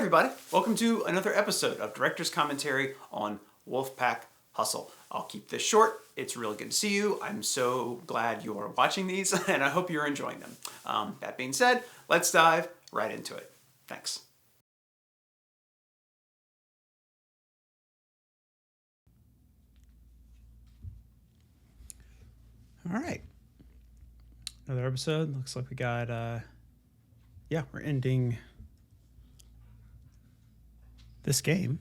everybody. Welcome to another episode of Director's Commentary on Wolfpack Hustle. I'll keep this short. It's really good to see you. I'm so glad you are watching these, and I hope you're enjoying them. That being said, let's dive right into it. Thanks. All right. Another episode. Looks like we got, we're ending this game.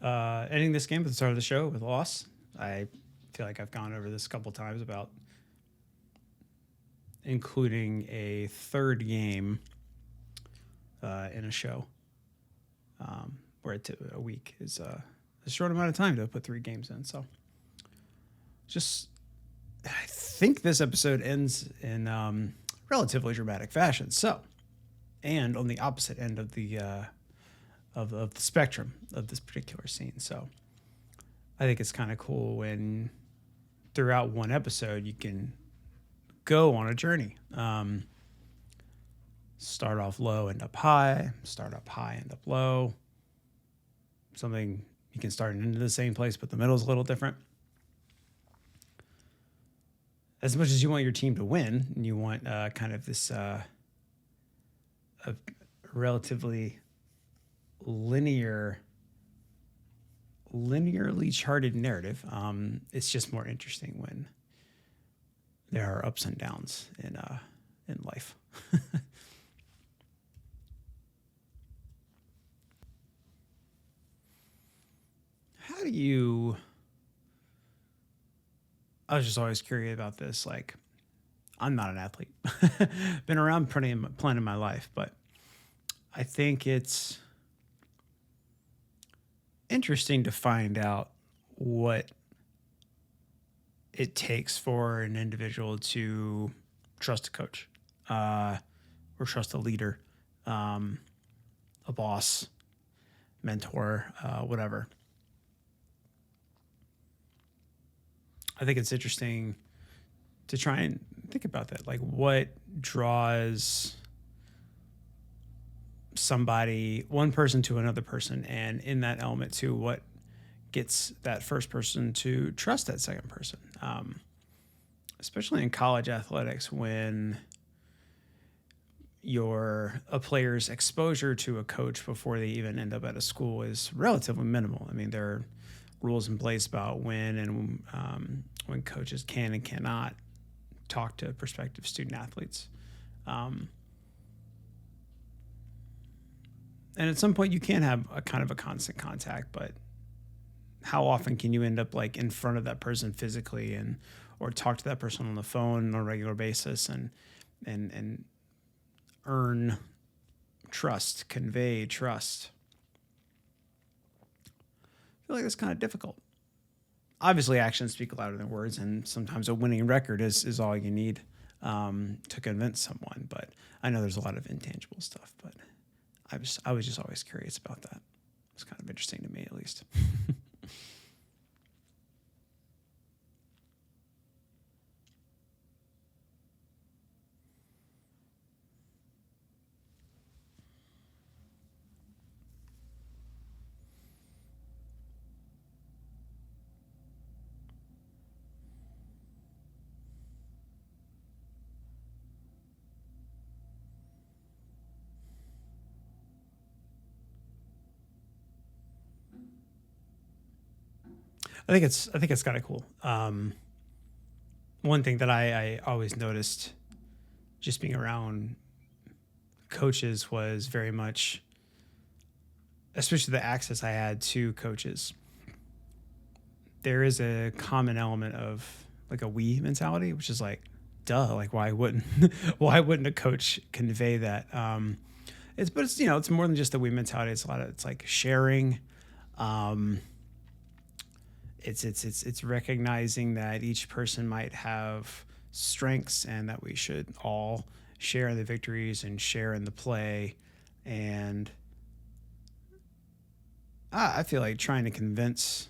Ending this game at the start of the show with a loss. I feel like I've gone over this a couple times about including a third game in a show, where a week is a short amount of time to put 3 games in. So I think this episode ends in relatively dramatic fashion. So, and on the opposite end of the of the spectrum of this particular scene. So I think it's kind of cool when throughout one episode you can go on a journey. Start off low, end up high, start up high, end up low. Something you can start into the same place, but the middle is a little different. As much as you want your team to win, and you want kind of this a relatively linearly charted narrative, it's just more interesting when there are ups and downs in life. How do you? I was just always curious about this. Like, I'm not an athlete. Been around plenty in my life, but I think it's interesting to find out what it takes for an individual to trust a coach, or trust a leader, a boss, mentor, whatever. I think it's interesting to try and think about that. Like, what draws one person to another person, and in that element too, what gets that first person to trust that second person, especially in college athletics, when a player's exposure to a coach before they even end up at a school is relatively minimal. I mean, there are rules in place about when coaches can and cannot talk to prospective student athletes. And at some point you can have a kind of a constant contact, but how often can you end up like in front of that person physically or talk to that person on the phone on a regular basis and earn trust, convey trust? I feel like that's kind of difficult. Obviously, actions speak louder than words, and sometimes a winning record is all you need to convince someone. But I know there's a lot of intangible stuff, but I was just always curious about that. It's kind of interesting to me, at least. I think it's kind of cool. One thing that I always noticed just being around coaches was very much, especially the access I had to coaches, there is a common element of like a we mentality, which is like, duh, like why wouldn't a coach convey that? It's more than just the we mentality. It's like sharing. It's recognizing that each person might have strengths and that we should all share in the victories and share in the play. And I feel like trying to convince,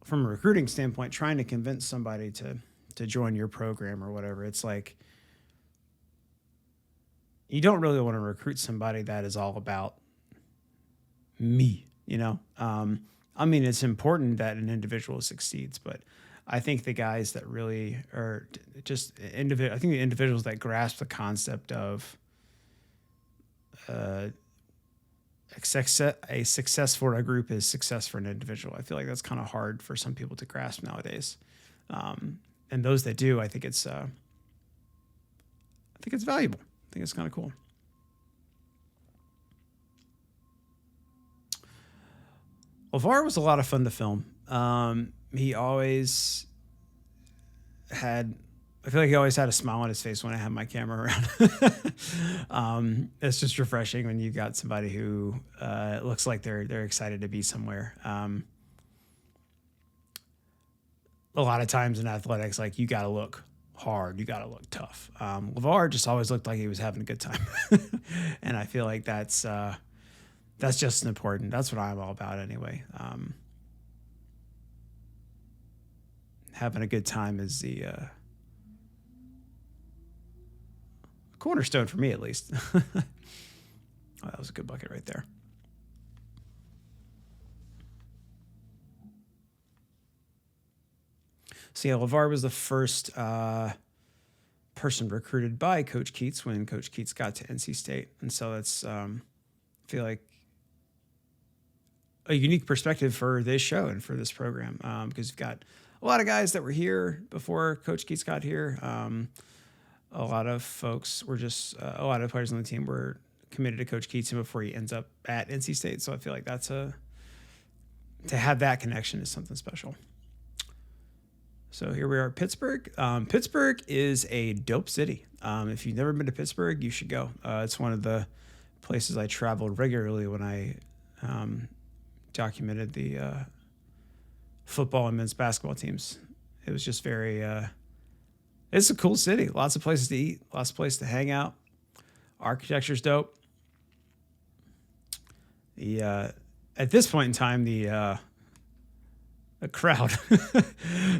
from a recruiting standpoint, trying to convince somebody to join your program or whatever, it's like you don't really want to recruit somebody that is all about me, you know? I mean, it's important that an individual succeeds, but I think the guys that really are just I think the individuals that grasp the concept of a success for a group is success for an individual. I feel like that's kind of hard for some people to grasp nowadays. And those that do, I think it's valuable. I think it's kind of cool. LeVar was a lot of fun to film. He always had, I feel like he always had a smile on his face when I had my camera around. It's just refreshing when you got somebody who looks like they're excited to be somewhere. A lot of times in athletics, like, you got to look hard, you got to look tough. LeVar just always looked like he was having a good time, and I feel like that's just as important. That's what I'm all about anyway. Having a good time is the cornerstone for me, at least. Oh, that was a good bucket right there. So yeah, LeVar was the first person recruited by Coach Keats when Coach Keats got to NC State. And so that's, I feel like, a unique perspective for this show and for this program, because you've got a lot of guys that were here before Coach Keats got here. A lot of folks were just, a lot of players on the team were committed to Coach Keats before he ends up at NC State. So I feel like to have that connection is something special. So here we are at Pittsburgh. Pittsburgh is a dope city. If you've never been to Pittsburgh, you should go. It's one of the places I traveled regularly when I documented the football and men's basketball teams. It was just very, it's a cool city. Lots of places to eat, lots of places to hang out. Architecture's dope. At this point in time, the crowd,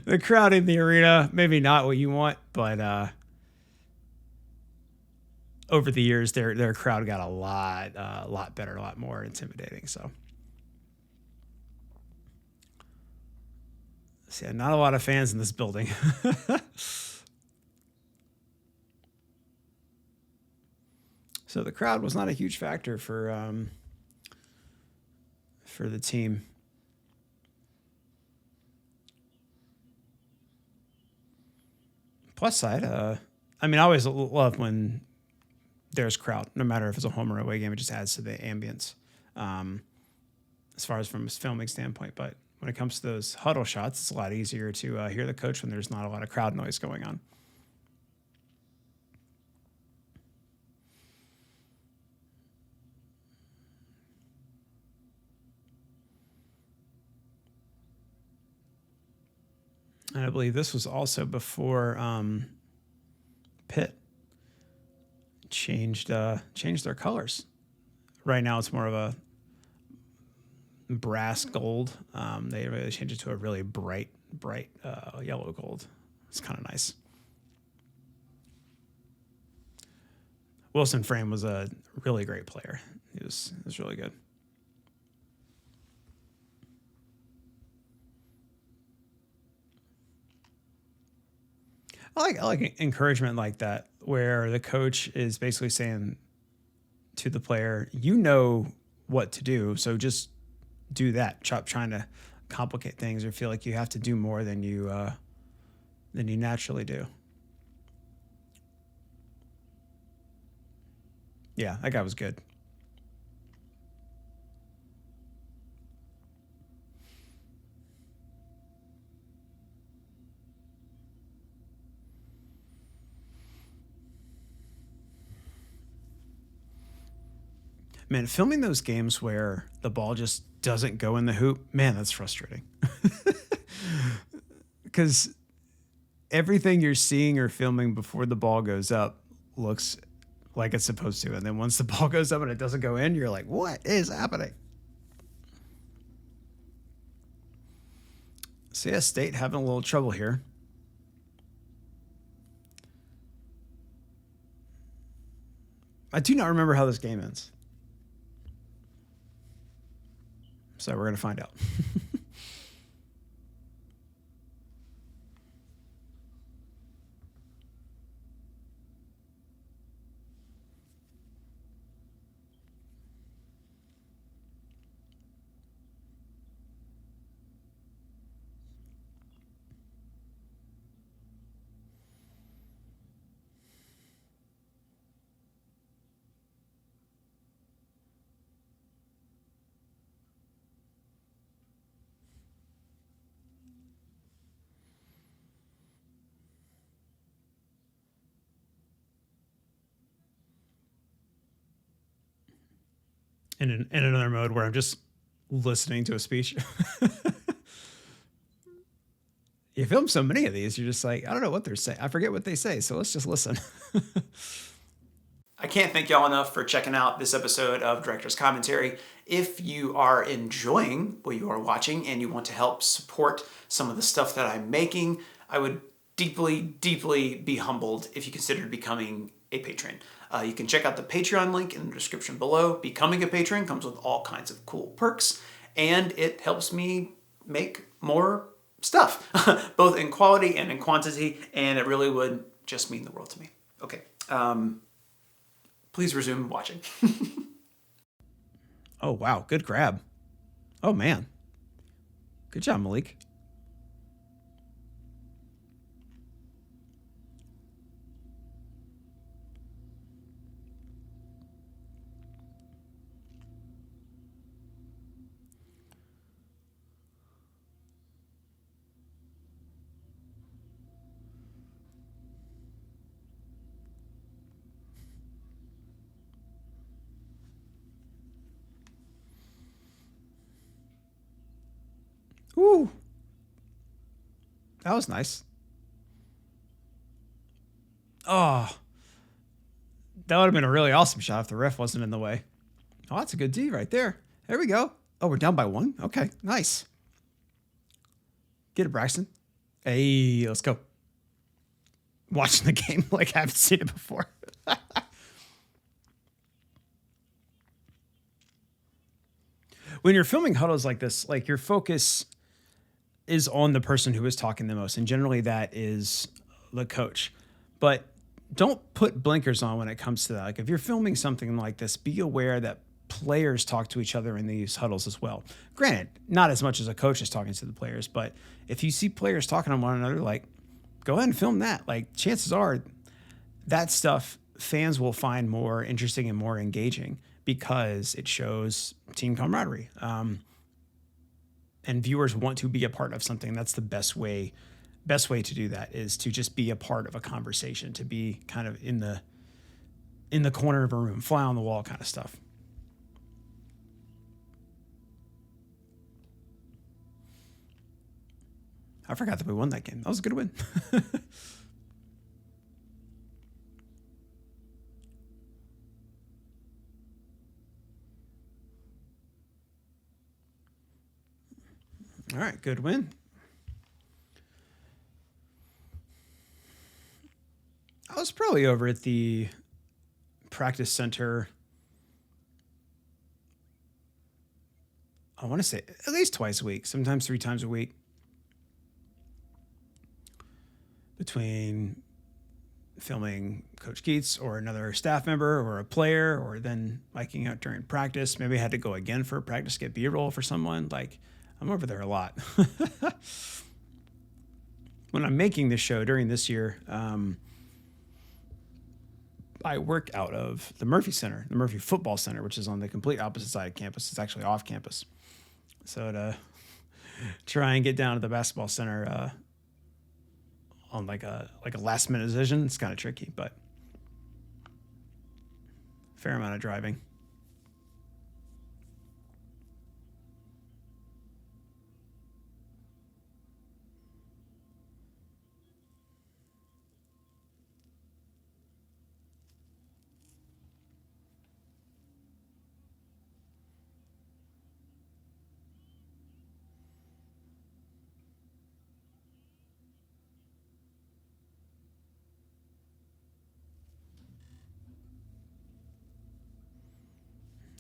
the crowd in the arena, maybe not what you want, but over the years, their crowd got a lot better, a lot more intimidating. So yeah, not a lot of fans in this building. So the crowd was not a huge factor for the team. Plus side, I mean, I always love when there's crowd, no matter if it's a home or away game. It just adds to the ambience, as far as from a filming standpoint. But when it comes to those huddle shots, it's a lot easier to hear the coach when there's not a lot of crowd noise going on. And I believe this was also before Pitt changed their colors. Right now, it's more of a brass gold. They really changed it to a really bright yellow gold. It's kind of nice. Wilson Frame was a really great player. He was really good. I like encouragement like that, where the coach is basically saying to the player, you know what to do, so just do that. Stop trying to complicate things or feel like you have to do more than you naturally do. Yeah, that guy was good. Man, filming those games where the ball just doesn't go in the hoop, man, that's frustrating. Because everything you're seeing or filming before the ball goes up looks like it's supposed to. And then once the ball goes up and it doesn't go in, you're like, what is happening? So yeah, State having a little trouble here. I do not remember how this game ends. So we're going to find out. In another mode where I'm just listening to a speech. You film so many of these, you're just like, I don't know what they're saying. I forget what they say, so let's just listen. I can't thank y'all enough for checking out this episode of Director's Commentary. If you are enjoying what you are watching and you want to help support some of the stuff that I'm making, I would deeply, deeply be humbled if you considered becoming a patron. You can check out the Patreon link in the description below. Becoming a patron comes with all kinds of cool perks, and it helps me make more stuff, both in quality and in quantity, and it really would just mean the world to me. Okay, please resume watching. Oh, wow, good grab. Oh, man. Good job, Malik. Ooh. That was nice. Oh. That would have been a really awesome shot if the ref wasn't in the way. Oh, that's a good D right there. There we go. Oh, we're down by 1? Okay, nice. Get it, Braxton. Hey, let's go. Watching the game like I haven't seen it before. When you're filming huddles like this, like your focus is on the person who is talking the most, and generally that is the coach. But don't put blinkers on when it comes to that. Like if you're filming something like this, be aware that players talk to each other in these huddles as well. Granted, not as much as a coach is talking to the players, but if you see players talking to one another, like go ahead and film that. Like chances are that stuff fans will find more interesting and more engaging because it shows team camaraderie. And viewers want to be a part of something. That's the best way to do that is to just be a part of a conversation, to be kind of in the corner of a room, fly on the wall kind of stuff. I forgot that we won that game. That was a good win. All right, good win. I was probably over at the practice center, I want to say at least twice a week, sometimes 3 times a week, between filming Coach Keats or another staff member or a player, or then miking out during practice. Maybe I had to go again for a practice, get B-roll for someone. Like, I'm over there a lot. When I'm making this show during this year, I work out of the Murphy Center, the Murphy Football Center, which is on the complete opposite side of campus. It's actually off campus. So to try and get down to the basketball center on like a last minute decision, it's kind of tricky, but fair amount of driving.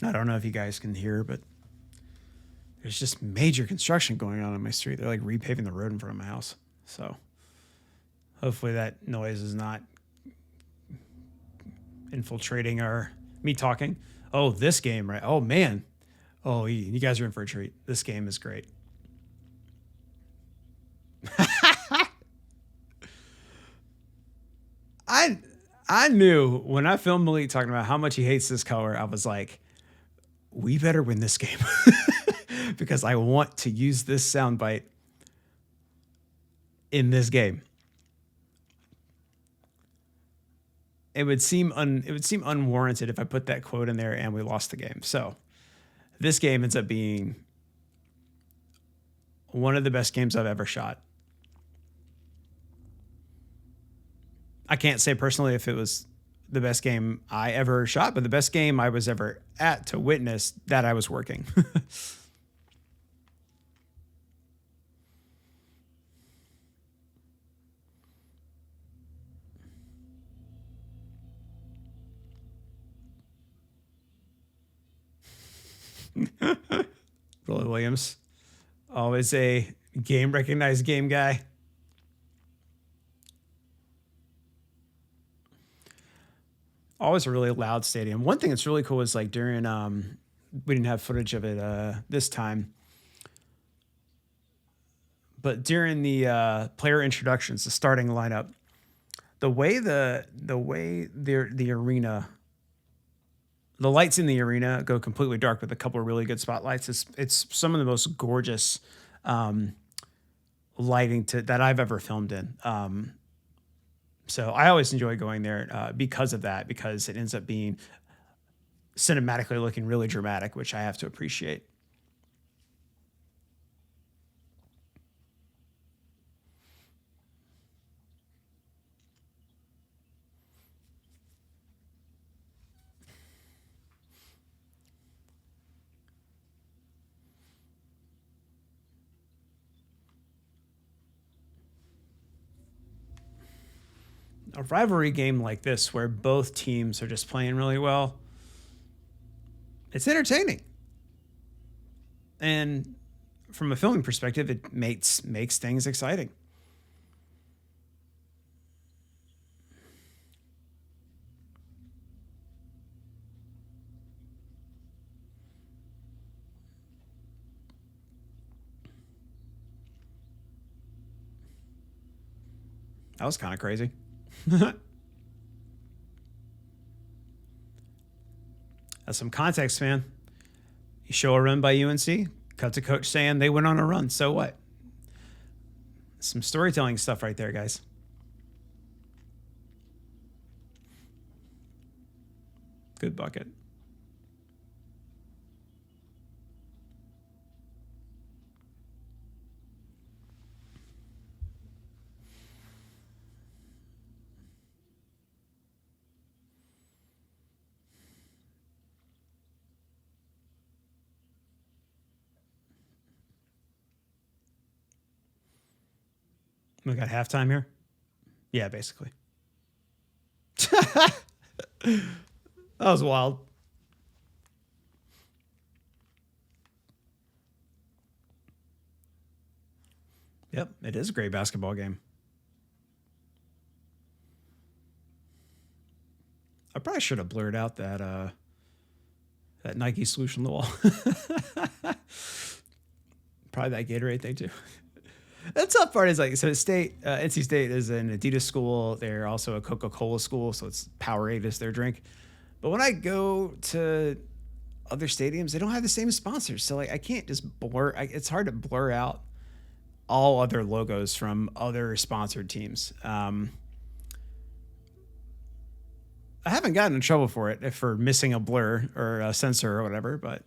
I don't know if you guys can hear, but there's just major construction going on my street. They're like repaving the road in front of my house. So hopefully that noise is not infiltrating me talking. Oh, this game, right? Oh, man. Oh, you guys are in for a treat. This game is great. I knew when I filmed Malik talking about how much he hates this color, I was like, we better win this game because I want to use this soundbite in this game. It would seem unwarranted if I put that quote in there and we lost the game. So this game ends up being one of the best games I've ever shot. I can't say personally if it was the best game I ever shot, but the best game I was ever at to witness that I was working. Roy Williams, always a recognized game guy. Always a really loud stadium. One thing that's really cool is like during we didn't have footage of it this time, but during the player introductions, the starting lineup, the way the arena, the lights in the arena go completely dark with a couple of really good spotlights. It's some of the most gorgeous lighting that I've ever filmed in. So I always enjoy going there because of that, because it ends up being cinematically looking really dramatic, which I have to appreciate. A rivalry game like this where both teams are just playing really well, it's entertaining. And from a filming perspective, it makes things exciting. That was kind of crazy. That's some context, man. You show a run by UNC, cut to coach saying they went on a run. So what? Some storytelling stuff right there, guys. Good bucket. We got halftime here? Yeah, basically. That was wild. Yep, it is a great basketball game. I probably should have blurred out that Nike swoosh on the wall. Probably that Gatorade thing too. The tough part is like, so NC State is an Adidas school. They're also a Coca-Cola school, so it's Powerade is their drink. But when I go to other stadiums, they don't have the same sponsors. So like, I can't just it's hard to blur out all other logos from other sponsored teams. I haven't gotten in trouble for missing a blur or a sensor or whatever, but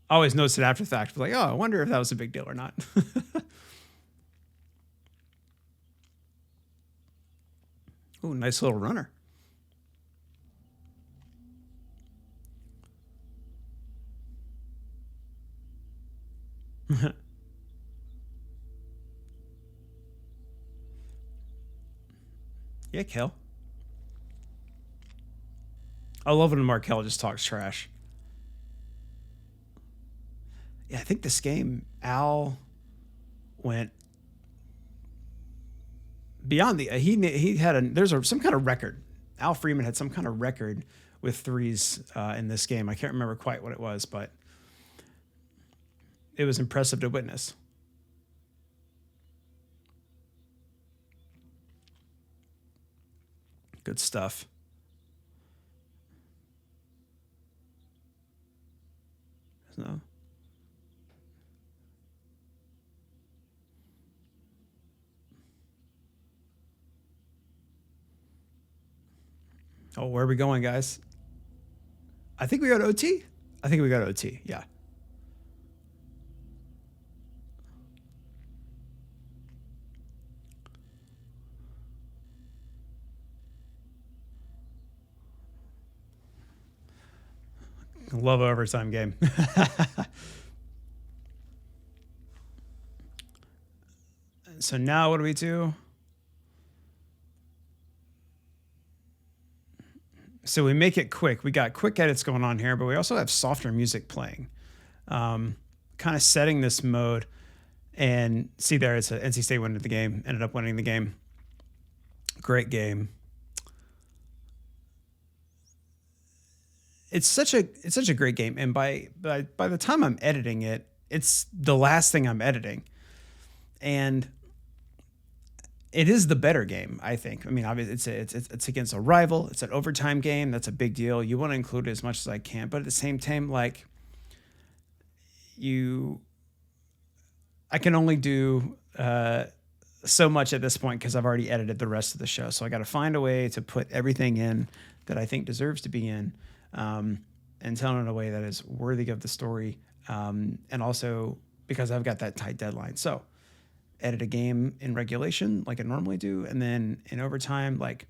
I always notice it after the fact. Like, oh, I wonder if that was a big deal or not. Ooh, nice little runner. Yeah, Kel. I love when Markel just talks trash. Yeah, I think this game, Al went beyond the he had some kind of record. Al Freeman had some kind of record with threes in this game. I can't remember quite what it was, but it was impressive to witness. Good stuff. So. Oh, where are we going, guys? I think we got OT. I think we got OT. Yeah. Love overtime game. So now what do we do? So we make it quick. We got quick edits going on here, but we also have softer music playing. Kind of setting this mode. And see there, it's a NC State ended up winning the game. Great game. It's such a great game. And by the time I'm editing it, it's the last thing I'm editing. And it is the better game, I think. I mean, obviously, it's against a rival. It's an overtime game. That's a big deal. You want to include it as much as I can, but at the same time, like I can only do so much at this point because I've already edited the rest of the show. So I got to find a way to put everything in that I think deserves to be in, and tell it in a way that is worthy of the story, and also because I've got that tight deadline. So edit a game in regulation like I normally do, and then in overtime, like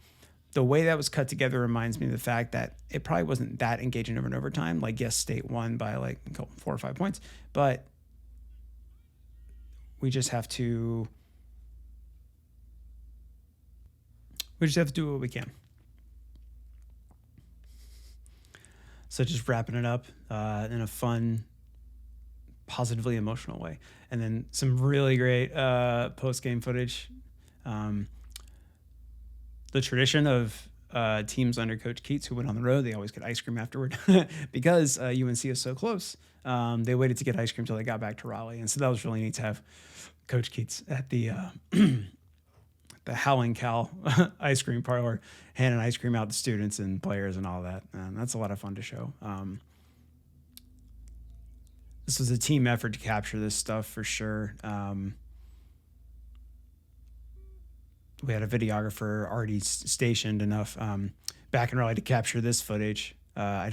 the way that was cut together reminds me of the fact that it probably wasn't that engaging over in overtime. Like, yes, State won by like 4 or 5 points, but we just have to do what we can. So just wrapping it up in a fun, positively emotional way. And then some really great post-game footage. The tradition of teams under Coach Keats who went on the road, they always get ice cream afterward because UNC is so close. They waited to get ice cream until they got back to Raleigh. And so that was really neat to have Coach Keats at the the Howling Cow ice cream parlor handing ice cream out to students and players and all that. And that's a lot of fun to show. This was a team effort to capture this stuff for sure. We had a videographer already stationed enough back in Raleigh to capture this footage. I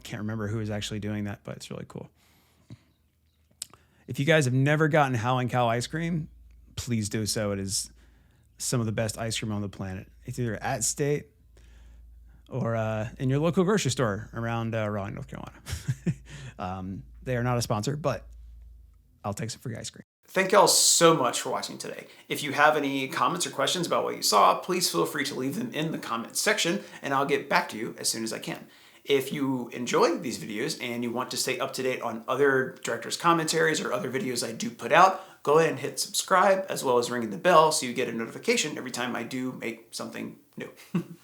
can't remember who was actually doing that, but it's really cool. If you guys have never gotten Howling Cow ice cream, please do so. It is some of the best ice cream on the planet. It's either at State or in your local grocery store around Raleigh, North Carolina. They are not a sponsor, but I'll take some free ice cream. Thank y'all so much for watching today. If you have any comments or questions about what you saw, please feel free to leave them in the comments section, and I'll get back to you as soon as I can. If you enjoy these videos and you want to stay up to date on other directors' commentaries or other videos I do put out, go ahead and hit subscribe, as well as ringing the bell so you get a notification every time I do make something new. And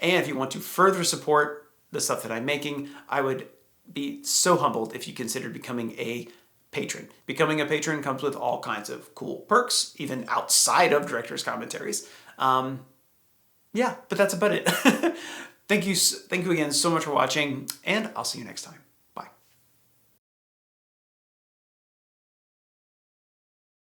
if you want to further support the stuff that I'm making, I would be so humbled if you considered becoming a patron. Becoming a patron comes with all kinds of cool perks, even outside of director's commentaries. Yeah, but that's about it. Thank you again so much for watching, and I'll see you next time.